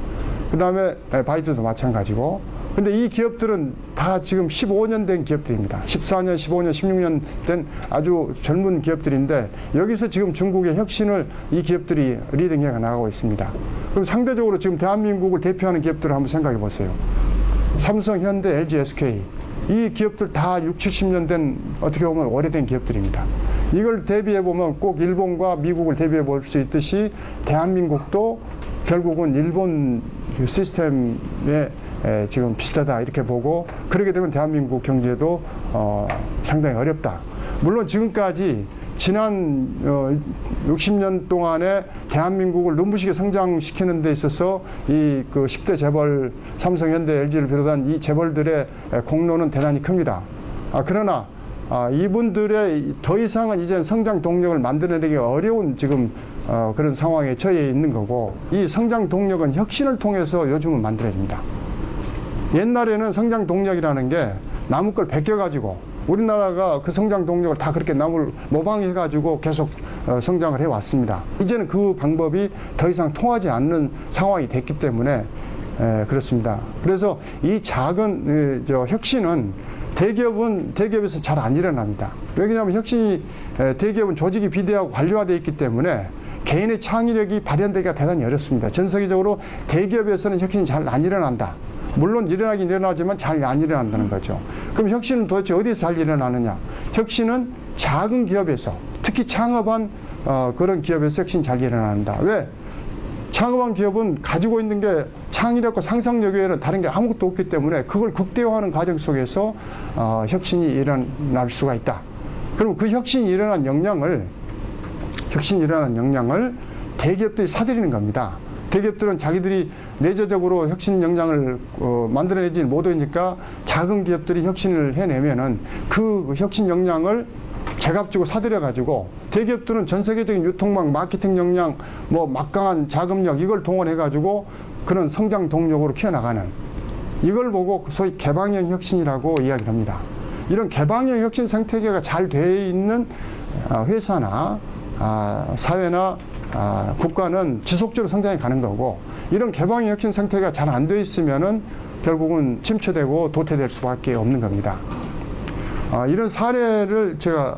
그 다음에 바이두도 마찬가지고. 근데 이 기업들은 다 지금 15년 된 기업들입니다. 14년, 15년, 16년 된 아주 젊은 기업들인데, 여기서 지금 중국의 혁신을 이 기업들이 리딩해 나가고 있습니다. 그럼 상대적으로 지금 대한민국을 대표하는 기업들을 한번 생각해 보세요. 삼성, 현대, LG, SK. 이 기업들 다 60, 70년 된, 어떻게 보면 오래된 기업들입니다. 이걸 대비해 보면 꼭 일본과 미국을 대비해 볼 수 있듯이 대한민국도 결국은 일본 시스템에 지금 비슷하다 이렇게 보고, 그렇게 되면 대한민국 경제도 상당히 어렵다. 물론 지금까지 지난 60년 동안에 대한민국을 눈부시게 성장시키는 데 있어서 이 그 10대 재벌, 삼성, 현대, LG를 비롯한 이 재벌들의 공로는 대단히 큽니다. 그러나 이분들의 더 이상은 이제는 성장 동력을 만들어내기 어려운 지금 그런 상황에 처해 있는 거고, 이 성장 동력은 혁신을 통해서 요즘은 만들어집니다. 옛날에는 성장 동력이라는 게 남의 걸 베껴가지고, 우리나라가 그 성장 동력을 다 그렇게 남을 모방해가지고 계속 성장을 해왔습니다. 이제는 그 방법이 더 이상 통하지 않는 상황이 됐기 때문에 그렇습니다. 그래서 이 작은 혁신은 대기업에서 잘 안 일어납니다. 왜냐하면 혁신이 대기업은 조직이 비대하고 관료화되어 있기 때문에 개인의 창의력이 발현되기가 대단히 어렵습니다. 전 세계적으로 대기업에서는 혁신이 잘 안 일어난다. 물론 일어나긴 일어나지만 잘 안 일어난다는 거죠. 그럼 혁신은 도대체 어디서 잘 일어나느냐? 혁신은 작은 기업에서, 특히 창업한 그런 기업에서 혁신이 잘 일어난다. 왜? 창업한 기업은 가지고 있는 게 창의력과 상상력 외에는 다른 게 아무것도 없기 때문에 그걸 극대화하는 과정 속에서 혁신이 일어날 수가 있다. 그럼 그 혁신이 일어난 역량을 대기업들이 사들이는 겁니다. 대기업들은 자기들이 내재적으로 혁신 역량을 만들어내지 못하니까 작은 기업들이 혁신을 해내면은 그 혁신 역량을 제값 주고 사들여가지고, 대기업들은 전 세계적인 유통망, 마케팅 역량, 뭐 막강한 자금력 이걸 동원해가지고 그런 성장 동력으로 키워나가는, 이걸 보고 소위 개방형 혁신이라고 이야기를 합니다. 이런 개방형 혁신 생태계가 잘 돼 있는 회사나 사회나 국가는 지속적으로 성장해 가는 거고, 이런 개방형 혁신 상태가 잘 안 돼 있으면은 결국은 침체되고 도태될 수밖에 없는 겁니다. 이런 사례를 제가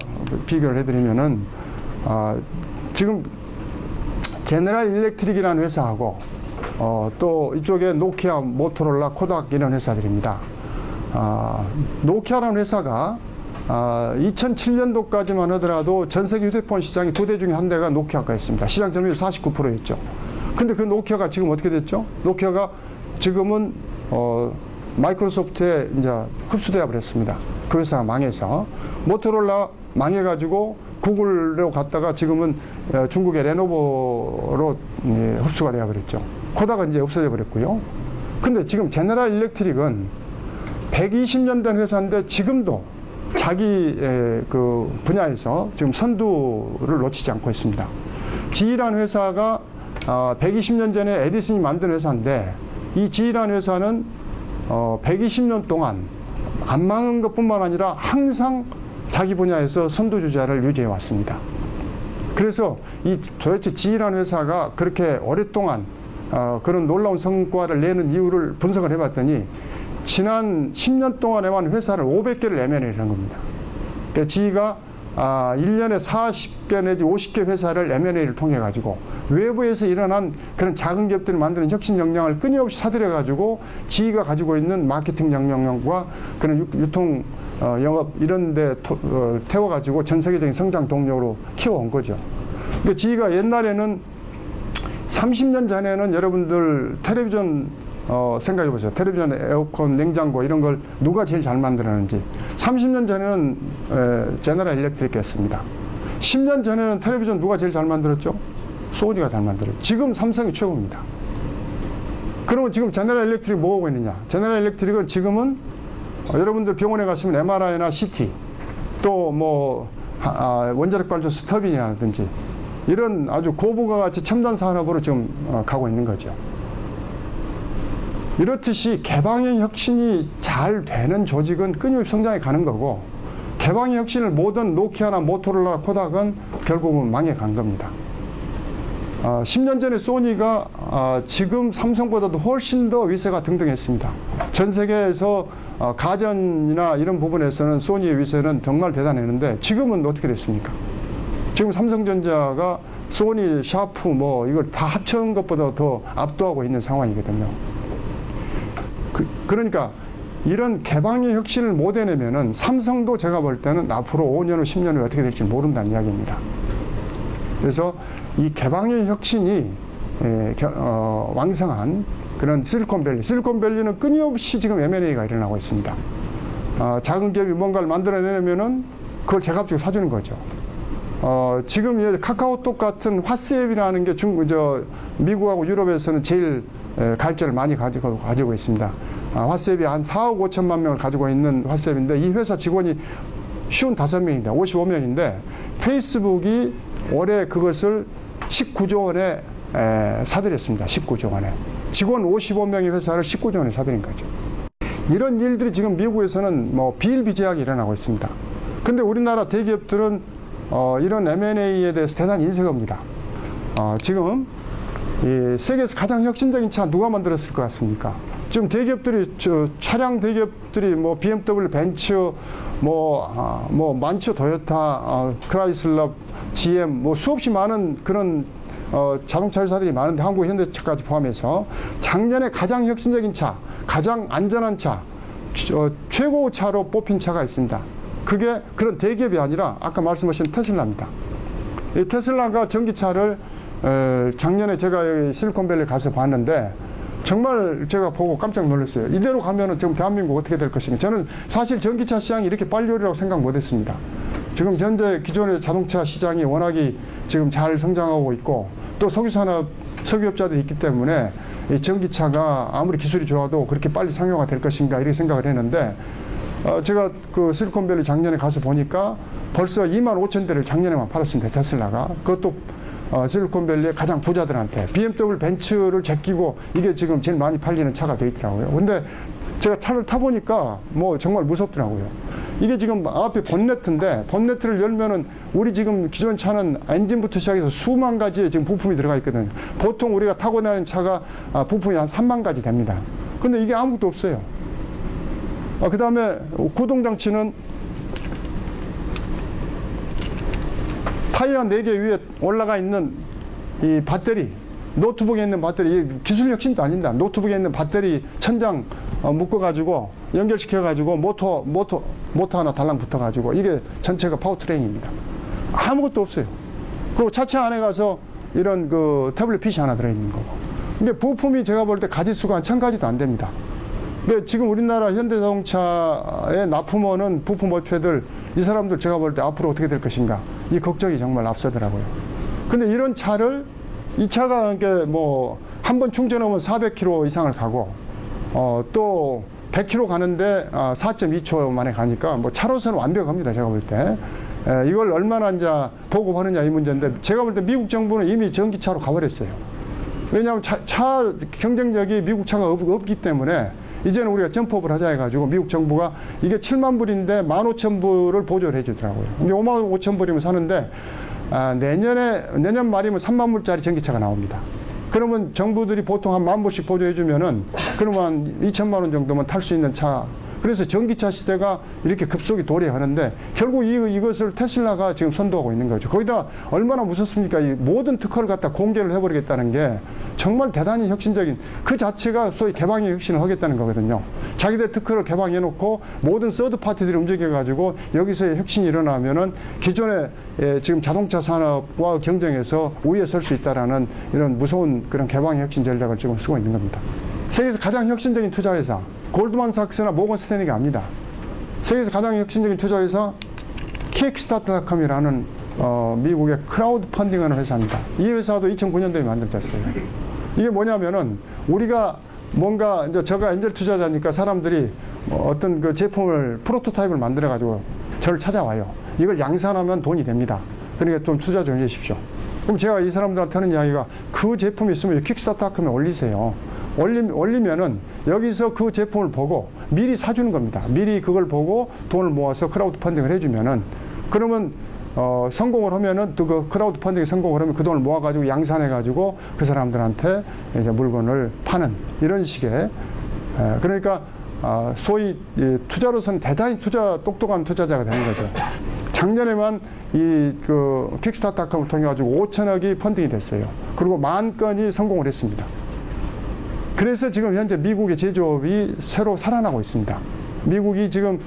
비교를 해드리면은 지금 제너럴 일렉트릭이라는 회사하고 또 이쪽에 노키아, 모토로라, 코닥 이런 회사들입니다. 노키아라는 회사가 2007년도까지만 하더라도 전 세계 휴대폰 시장이 2대 중에 한 대가 노키아가 있습니다. 시장 점유율 49%였죠. 근데 그 노키아가 지금 어떻게 됐죠? 노키아가 지금은 마이크로소프트에 이제 흡수되어 버렸습니다. 그 회사가 망해서. 모토로라 망해가지고 구글로 갔다가 지금은 중국의 레노버로 흡수가 되어 버렸죠. 코닥은 이제 없어져 버렸고요. 근데 지금 제너럴 일렉트릭은 120년 된 회사인데 지금도 자기 그 분야에서 지금 선두를 놓치지 않고 있습니다. GE라는 회사가 120년 전에 에디슨이 만든 회사인데, 이 GE라는 회사는 120년 동안 안 망한 것뿐만 아니라 항상 자기 분야에서 선두주자를 유지해 왔습니다. 그래서 이 도대체 GE라는 회사가 그렇게 오랫동안 그런 놀라운 성과를 내는 이유를 분석을 해봤더니, 지난 10년 동안에만 회사를 500개를 M&A를 한 겁니다. 그러니까 GE가 1년에 40개 내지 50개 회사를 M&A를 통해 가지고 외부에서 일어난 그런 작은 기업들이 만드는 혁신 역량을 끊임없이 사들여 가지고 GE가 가지고 있는 마케팅 역량과 그런 유통 영업 이런 데 태워 가지고 전 세계적인 성장 동력으로 키워온 거죠. 그러니까 GE가 옛날에는 30년 전에는 여러분들 텔레비전 생각해 보세요. 텔레비전, 에어컨, 냉장고 이런 걸 누가 제일 잘 만들었는지. 30년 전에는 제너럴 일렉트릭이었습니다. 10년 전에는 텔레비전 누가 제일 잘 만들었죠? 소니가 잘 만들었죠. 지금 삼성이 최고입니다. 그러면 지금 제너럴 일렉트릭 뭐 하고 있느냐? 제너럴 일렉트릭은 지금은 여러분들 병원에 가시면 MRI나 CT 또 뭐 원자력 발전소 터빈이라든지 이런 아주 고부가 가치 첨단 산업으로 지금 가고 있는 거죠. 이렇듯이 개방형 혁신이 잘 되는 조직은 끊임없이 성장해 가는 거고, 개방형 혁신을 모든 노키아나 모토로라, 코닥은 결국은 망해 간 겁니다. 10년 전에 소니가 지금 삼성보다도 훨씬 더 위세가 등등했습니다. 전 세계에서 가전이나 이런 부분에서는 소니의 위세는 정말 대단했는데 지금은 어떻게 됐습니까? 지금 삼성전자가 소니, 샤프 뭐 이걸 다 합친 것보다 더 압도하고 있는 상황이거든요. 그러니까 이런 개방의 혁신을 못 해내면은 삼성도 제가 볼 때는 앞으로 5년 후 10년 후에 어떻게 될지 모른다는 이야기입니다. 그래서 이 개방의 혁신이 왕성한 그런 실리콘밸리는 끊임없이 지금 M&A가 일어나고 있습니다. 작은 기업이 뭔가를 만들어내면은 그걸 제값 주고 사주는 거죠. 지금 이 카카오톡 같은 화스앱이라는 게 미국하고 유럽에서는 제일 갈증을 많이 가지고 있습니다. 화스앱이 한 4억 5천만 명을 가지고 있는 화스앱인데 이 회사 직원이 55명입니다. 55명인데 페이스북이 올해 그것을 19조 원에 사들였습니다. 19조 원에. 직원 55명의 회사를 19조 원에 사들인 거죠. 이런 일들이 지금 미국에서는 뭐 비일비재하게 일어나고 있습니다. 근데 우리나라 대기업들은 이런 M&A에 대해서 대단히 인색합니다. 지금 이 세계에서 가장 혁신적인 차 누가 만들었을 것 같습니까? 지금 대기업들이 차량 대기업들이 뭐 BMW, 벤츠, 뭐 만츠, 도요타, 크라이슬러, GM 뭐 수없이 많은 그런 자동차 회사들이 많은데 한국 현대차까지 포함해서 작년에 가장 혁신적인 차, 가장 안전한 차, 최고 차로 뽑힌 차가 있습니다. 그게 그런 대기업이 아니라 아까 말씀하신 테슬라입니다. 이 테슬라가 전기차를 작년에 제가 여기 실리콘밸리 가서 봤는데 정말 제가 보고 깜짝 놀랐어요. 이대로 가면은 지금 대한민국 어떻게 될 것인가. 저는 사실 전기차 시장이 이렇게 빨리 오리라고 생각 못 했습니다. 지금 현재 기존의 자동차 시장이 워낙에 지금 잘 성장하고 있고 또 석유산업, 석유업자들이 있기 때문에 이 전기차가 아무리 기술이 좋아도 그렇게 빨리 상용화 될 것인가 이렇게 생각을 했는데 제가 그 실리콘밸리 작년에 가서 보니까 벌써 2만 5천 대를 작년에만 팔았습니다. 테슬라가. 그것도 실리콘밸리의 가장 부자들한테 BMW, 벤츠를 제끼고 이게 지금 제일 많이 팔리는 차가 되어 있더라고요. 근데 제가 차를 타보니까 뭐 정말 무섭더라고요. 이게 지금 앞에 본네트인데 본네트를 열면은 우리 지금 기존 차는 엔진부터 시작해서 수만 가지의 지금 부품이 들어가 있거든요. 보통 우리가 타고 다니는 차가 부품이 한 3만 가지 됩니다. 근데 이게 아무것도 없어요. 그 다음에 구동장치는 타이어 4개 위에 올라가 있는 이 배터리, 노트북에 있는 배터리, 기술 혁신도 아닙니다. 노트북에 있는 배터리 천장 묶어가지고 연결시켜가지고 모터 하나 달랑 붙어가지고 이게 전체가 파워트레인입니다. 아무것도 없어요. 그리고 차체 안에 가서 이런 그 태블릿 PC 하나 들어있는 거고. 근데 부품이 제가 볼 때 가지수가 한 1000가지도 안 됩니다. 근데 지금 우리나라 현대자동차의 납품원은 부품 업체들 이 사람들 제가 볼 때 앞으로 어떻게 될 것인가 이 걱정이 정말 앞서더라고요. 근데 이런 차를 이 차가 이게 뭐 한 번 충전하면 400km 이상을 가고 또 100km 가는데 4.2초 만에 가니까 뭐 차로서는 완벽합니다. 제가 볼 때. 이걸 얼마나 이제 보급하느냐 이 문제인데 제가 볼 때 미국 정부는 이미 전기차로 가버렸어요. 왜냐하면 차 경쟁력이 미국 차가 없기 때문에 이제는 우리가 점프업을 하자 해가지고 미국 정부가 이게 7만 불인데 15,000불을 보조를 해주더라고요. 이게 55,000불이면 사는데 내년 말이면 3만 불짜리 전기차가 나옵니다. 그러면 정부들이 보통 한 10,000불씩 보조해주면은 그러면 한 2천만 원 정도면 탈 수 있는 차. 그래서 전기차 시대가 이렇게 급속히 도래하는데 결국 이것을 테슬라가 지금 선도하고 있는 거죠. 거기다 얼마나 무섭습니까? 이 모든 특허를 갖다 공개를 해버리겠다는 게 정말 대단히 혁신적인 그 자체가 소위 개방의 혁신을 하겠다는 거거든요. 자기들 특허를 개방해놓고 모든 서드 파티들이 움직여가지고 여기서의 혁신이 일어나면은 기존의 지금 자동차 산업과 경쟁해서 우위에 설 수 있다라는 이런 무서운 그런 개방의 혁신 전략을 지금 쓰고 있는 겁니다. 세계에서 가장 혁신적인 투자회사 골드만삭스나 모건 스탠리가 압니다. 세계에서 가장 혁신적인 투자회사 킥스타트닷컴이라는 미국의 크라우드 펀딩하는 회사입니다. 이 회사도 2009년도에 만들어졌어요. 이게 뭐냐면은 우리가 뭔가 이제 제가 엔젤 투자자니까 사람들이 어떤 그 제품을 프로토타입을 만들어 가지고 저를 찾아와요. 이걸 양산하면 돈이 됩니다. 그러니까 좀 투자 좀 해주십시오. 그럼 제가 이 사람들한테 하는 이야기가 그 제품이 있으면 킥스타트닷컴에 올리세요. 올리면은 여기서 그 제품을 보고 미리 사주는 겁니다. 미리 그걸 보고 돈을 모아서 크라우드 펀딩을 해주면은 그러면 성공을 하면은 또 그 크라우드 펀딩이 성공을 하면 그 돈을 모아가지고 양산해가지고 그 사람들한테 이제 물건을 파는 이런 식의 그러니까 소위 투자로서는 대단히 똑똑한 투자자가 되는 거죠. 작년에만 이 그 킥스타트닷컴을 통해 가지고 5천억이 펀딩이 됐어요. 그리고 10,000건이 성공을 했습니다. 그래서 지금 현재 미국의 제조업이 새로 살아나고 있습니다. 미국이 지금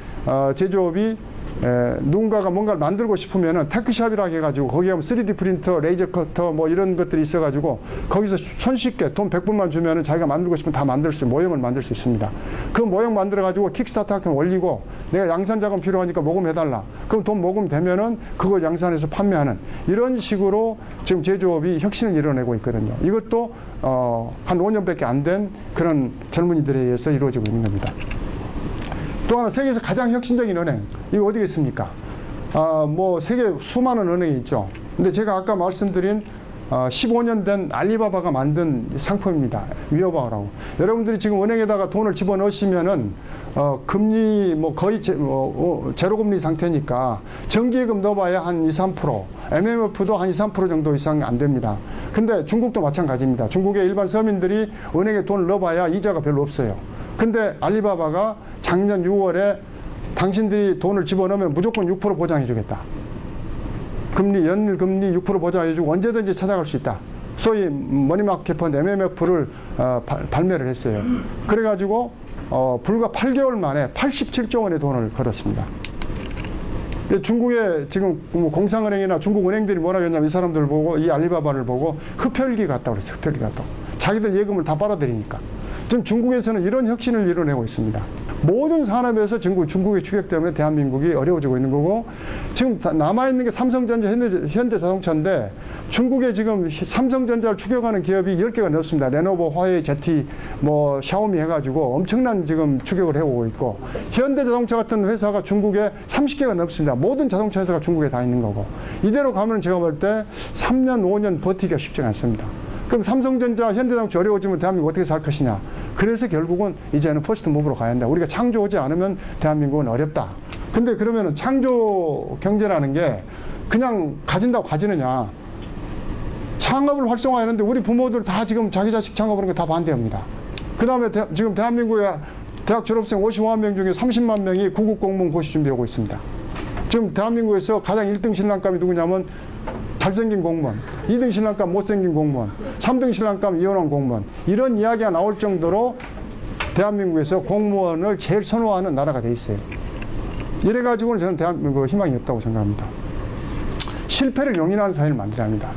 제조업이 누군가가 뭔가를 만들고 싶으면은 테크샵이라고 해가지고 거기에 하면 3D 프린터, 레이저 커터 뭐 이런 것들이 있어가지고 거기서 손쉽게 돈 100불만 주면은 자기가 만들고 싶으면 다 만들 수, 모형을 만들 수 있습니다. 그 모형 만들어가지고 킥스타터 학교 올리고 내가 양산 자금 필요하니까 모금해달라. 그럼 돈 모금되면은 그걸 양산해서 판매하는 이런 식으로 지금 제조업이 혁신을 이뤄내고 있거든요. 이것도 한 5년밖에 안 된 그런 젊은이들에 의해서 이루어지고 있는 겁니다. 또 하나 세계에서 가장 혁신적인 은행 이거 어디겠습니까? 뭐 세계 수많은 은행이 있죠. 근데 제가 아까 말씀드린 15년 된 알리바바가 만든 상품입니다. 위어바오라고. 여러분들이 지금 은행에다가 돈을 집어넣으시면은 금리 뭐 거의 제로금리 상태니까 정기예금 넣어봐야 한 2, 3%, MMF도 한 2, 3% 정도 이상 안 됩니다. 근데 중국도 마찬가지입니다. 중국의 일반 서민들이 은행에 돈을 넣어봐야 이자가 별로 없어요. 근데 알리바바가 작년 6월에 당신들이 돈을 집어넣으면 무조건 6% 보장해주겠다. 연일 금리 6% 보장해주고 언제든지 찾아갈 수 있다. 소위 머니마켓 펀드 MMF를 발매를 했어요. 그래가지고 불과 8개월 만에 87조 원의 돈을 걸었습니다. 중국의 지금 공상은행이나 중국 은행들이 뭐라 그랬냐면 이 사람들을 보고 이 알리바바를 보고 흡혈귀 같다고 그랬어요. 흡혈귀 같다고. 자기들 예금을 다 빨아들이니까. 지금 중국에서는 이런 혁신을 이뤄내고 있습니다. 모든 산업에서 중국의 추격 때문에 대한민국이 어려워지고 있는 거고 지금 남아있는 게 삼성전자, 현대자동차인데 중국에 지금 삼성전자를 추격하는 기업이 10개가 넘습니다. 레노버, 화웨이, ZTE, 뭐 샤오미 해가지고 엄청난 지금 추격을 해오고 있고 현대자동차 같은 회사가 중국에 30개가 넘습니다. 모든 자동차 회사가 중국에 다 있는 거고 이대로 가면 제가 볼 때 3년, 5년 버티기가 쉽지 않습니다. 그럼 삼성전자, 현대자동차 어려워지면 대한민국 어떻게 살 것이냐. 그래서 결국은 이제는 퍼스트 무브로 가야 한다. 우리가 창조하지 않으면 대한민국은 어렵다. 근데 그러면은 창조 경제라는 게 그냥 가진다고 가지느냐. 창업을 활성화하는데 우리 부모들 다 지금 자기 자식 창업하는 거 다 반대합니다. 그 다음에 지금 대한민국의 대학 졸업생 55만 명 중에 30만 명이 구급 공무원 고시 준비하고 있습니다. 지금 대한민국에서 가장 1등 신랑감이 누구냐면 잘생긴 공무원, 2등 신랑감 못생긴 공무원, 3등 신랑감 이혼한 공무원 이런 이야기가 나올 정도로 대한민국에서 공무원을 제일 선호하는 나라가 돼 있어요. 이래가지고는 저는 대한민국 희망이 없다고 생각합니다. 실패를 용인하는 사회를 만들어야 합니다.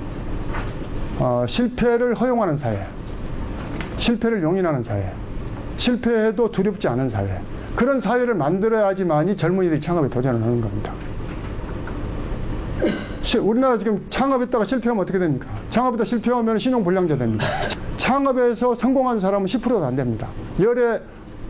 실패를 허용하는 사회, 실패를 용인하는 사회, 실패해도 두렵지 않은 사회 그런 사회를 만들어야지만이 젊은이들이 창업에 도전을 하는 겁니다. 우리나라 지금 창업했다가 실패하면 어떻게 됩니까? 창업했다 실패하면 신용불량자 됩니다. 창업에서 성공한 사람은 10%도 안 됩니다. 열에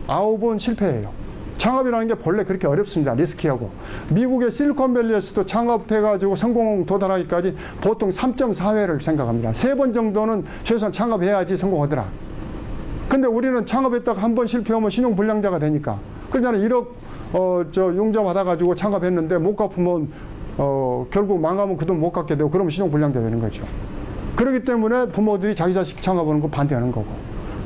9은 실패해요. 창업이라는 게 본래 그렇게 어렵습니다. 리스키하고. 미국의 실리콘밸리에서도 창업해가지고 성공 도달하기까지 보통 3.4회를 생각합니다. 3번 정도는 최소한 창업해야지 성공하더라. 근데 우리는 창업했다가 한 번 실패하면 신용불량자가 되니까. 그러잖아요. 1억 융자 받아가지고 창업했는데 못 갚으면 결국 망하면 그 돈 못 갚게 되고 그러면 신용불량자 되는 거죠. 그렇기 때문에 부모들이 자기 자식 창업하는 거 반대하는 거고.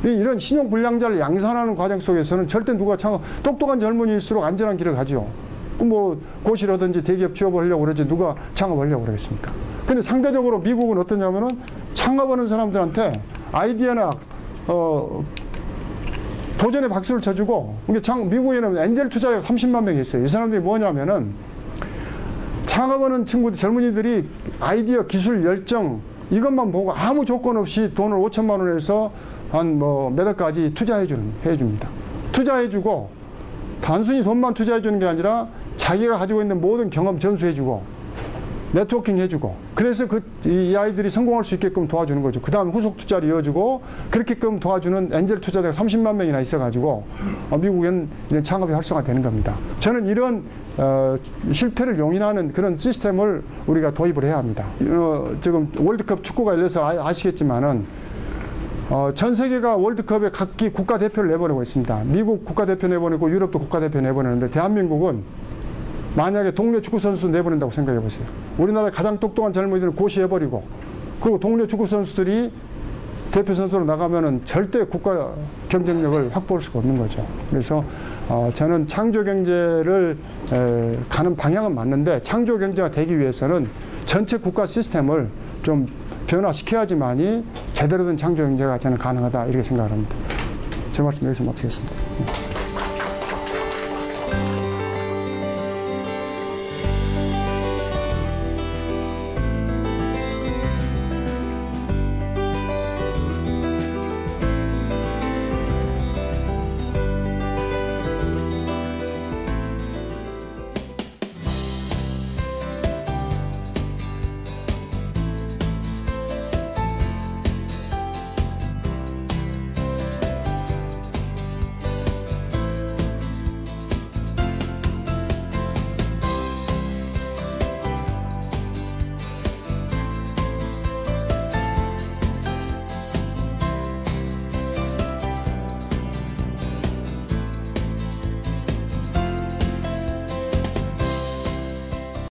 이런 신용불량자를 양산하는 과정 속에서는 절대 누가 똑똑한 젊은이일수록 안전한 길을 가죠. 뭐 고시라든지 대기업 취업하려고 그러지 누가 창업하려고 그러겠습니까? 근데 상대적으로 미국은 어떠냐면은 창업하는 사람들한테 아이디어나 도전의 박수를 쳐주고 미국에는 엔젤 투자자가 30만 명이 있어요. 이 사람들이 뭐냐면은 창업하는 친구들, 젊은이들이 아이디어, 기술, 열정 이것만 보고 아무 조건 없이 돈을 5천만 원에서 한 몇 억까지 해줍니다. 투자해주고 단순히 돈만 투자해주는 게 아니라 자기가 가지고 있는 모든 경험 전수해주고 네트워킹 해주고 그래서 이 아이들이 성공할 수 있게끔 도와주는 거죠. 그 다음 후속 투자를 이어주고 그렇게끔 도와주는 엔젤 투자자가 30만 명이나 있어가지고 미국에는 이런 창업이 활성화되는 겁니다. 저는 이런 실패를 용인하는 그런 시스템을 우리가 도입을 해야 합니다. 지금 월드컵 축구가 열려서 아시겠지만은 전 세계가 월드컵에 각기 국가대표를 내보내고 있습니다. 미국 국가대표 내보내고 유럽도 국가대표 내보내는데 대한민국은 만약에 동료 축구선수 내보낸다고 생각해 보세요. 우리나라의 가장 똑똑한 젊은이들은 고시해버리고 그리고 동료 축구선수들이 대표 선수로 나가면은 절대 국가 경쟁력을 확보할 수가 없는 거죠. 그래서 저는 창조 경제를 가는 방향은 맞는데 창조 경제가 되기 위해서는 전체 국가 시스템을 좀 변화시켜야지만이 제대로 된 창조 경제가 저는 가능하다 이렇게 생각을 합니다. 제 말씀 여기서 마치겠습니다.